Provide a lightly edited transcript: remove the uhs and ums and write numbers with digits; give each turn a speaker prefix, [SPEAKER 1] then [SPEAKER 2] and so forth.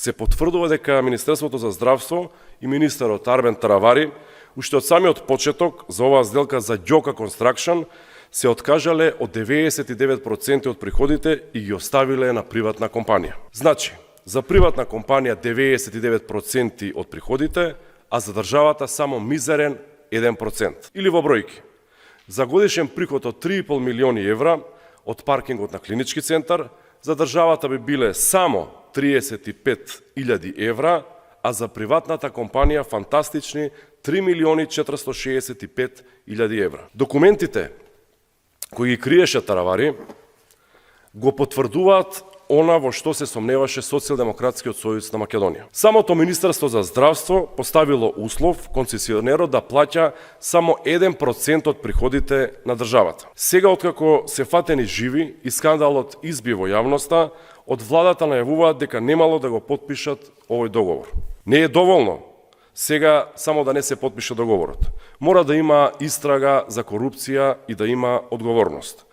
[SPEAKER 1] се потврдува дека Министерството за здравство и министерот Армен Таравари уште од самиот почеток за оваа сделка за Ѓока Construction се откажале од 99% од приходите и ги оставиле на приватна компанија. Значи, за приватна компанија 99% од приходите, а за државата само мизерен 1%. Или во бројки, за годишен приход од 3,5 милиони евра од паркингот на клинички центар, за државата би биле само 35.000 евра, а за приватната компанија фантастични 3.465.000 евра. Документите кои ги криеше Таравари го потврдуваат она во што се сомневаше Социјалдемократскиот сојуз на Македонија. Самото Министерство за здравство поставило услов концесионерот да плаќа само 1% од приходите на државата. Сега, откако се фатени живи и скандалот изби во јавноста, од владата најавуваат дека немало да го потпишат овој договор. Не е доволно сега само да не се потпише договорот. Мора да има истрага за корупција и да има одговорност.